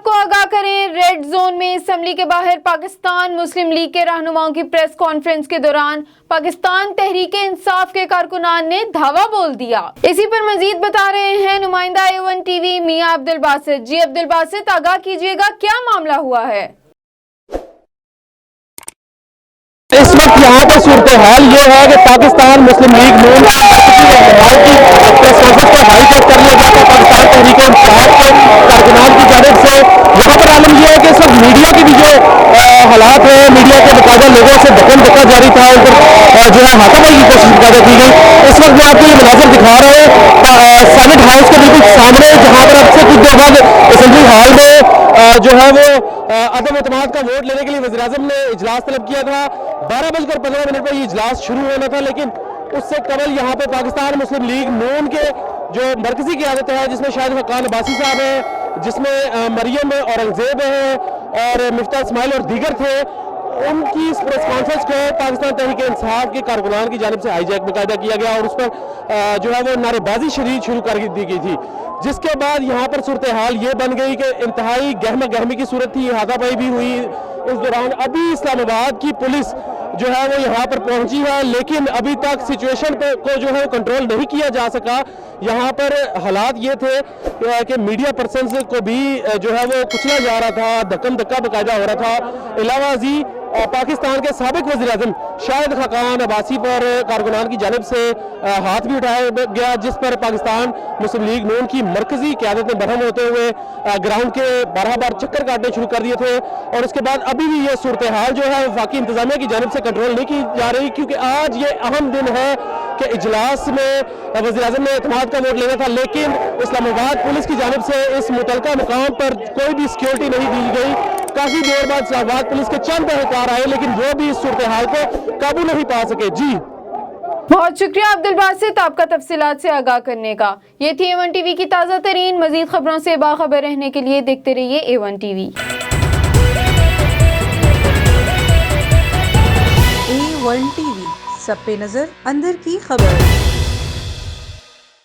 آپ کو آگاہ کریں، ریڈ زون میں اسمبلی کے باہر پاکستان مسلم لیگ کے رہنماؤں کی پریس کانفرنس کے دوران پاکستان تحریک انصاف کے کارکنان نے دھاوا بول دیا۔ اسی پر مزید بتا رہے ہیں نمائندہ A1 ٹی وی میاں عبدالباسط۔ جی عبدالباسط، آگاہ کیجیے گا کیا معاملہ ہوا ہے؟ اس وقت یہاں پر صورتحال یہ ہے کہ پاکستان مسلم لیگ نون کی پریس کانفرنس کو ہائی جیک کر لیا گیا تھا پاکستان تحریک انصاف کے کارکنان کی جانب سے۔ یہاں پر عالم یہ ہے کہ اس وقت میڈیا کی بھی جو حالات ہیں، میڈیا کے باقاعدہ لوگوں سے دھکم دھکا جاری تھا، ان پر جو ہے ہاتھوں کی کوشش باقاعدہ کی گئی۔ اس وقت میں آپ کو یہ مناظر دکھا رہے ہیں سینٹ ہاؤس کے بالکل سامنے، جہاں پر اب سے کچھ دیر بعد اسمبلی ہال میں جو ہے وہ عدم اعتماد کا ووٹ لینے کے لیے وزیراعظم نے اجلاس طلب کیا تھا۔ 12:15 پر یہ اجلاس شروع ہونا تھا، لیکن اس سے قبل یہاں پہ پاکستان مسلم لیگ نون کے جو مرکزی قیادت ہے، جس میں شاہد حقان عباسی صاحب ہیں، جس میں مریم اورنگزیب ہیں اور مفتاح اسماعیل اور دیگر تھے، ان کی اس پریس کانفرنس کو پاکستان تحریک انصاف کے کارکنان کی جانب سے ہائی جیک باقاعدہ کیا گیا اور اس پر جو ہے وہ نعرے بازی شروع کر دی گئی تھی، جس کے بعد یہاں پر صورتحال یہ بن گئی کہ انتہائی گہما گہمی کی صورت تھی، ہاتھا پائی بھی ہوئی۔ اس دوران ابھی اسلام آباد کی پولیس جو ہے وہ یہاں پر پہنچی ہے، لیکن ابھی تک سچویشن کو جو ہے کنٹرول نہیں کیا جا سکا۔ یہاں پر حالات یہ تھے کہ میڈیا پرسنز کو بھی جو ہے وہ کچلا جا رہا تھا، دھکم دھکا باقاعدہ ہو رہا تھا۔ علاوہ ازیں پاکستان کے سابق وزیر اعظم شاہد حقان عباسی پر کارکنان کی جانب سے ہاتھ بھی اٹھایا گیا، جس پر پاکستان مسلم لیگ نون کی مرکزی قیادت نے برہم ہوتے ہوئے گراؤنڈ کے بارہ بار چکر کاٹنے شروع کر دیے تھے۔ اور اس کے بعد ابھی بھی یہ صورتحال جو ہے وفاقی انتظامیہ کی جانب سے کنٹرول نہیں کی جا رہی، کیونکہ آج یہ اہم دن ہے کہ اجلاس میں وزیر اعظم نے اعتماد کا ووٹ لینا تھا، لیکن اسلام آباد پولیس کی جانب سے اس متعلقہ مقام پر کوئی بھی سیکیورٹی نہیں دی گئی۔ کافی دیر بعد اسلام آباد پولیس کے چند اہلکار آئے، لیکن وہ بھی اس صورتحال کو قابو نہیں پا سکے۔ جی بہت شکریہ عبدالباسط آپ کا تفصیلات سے آگاہ کرنے کا۔ یہ تھی A1 ٹی وی کی تازہ ترین مزید خبروں سے باخبر رہنے کے لیے دیکھتے رہیے A1 T V. A1 T V, سب پہ نظر، اندر کی خبر۔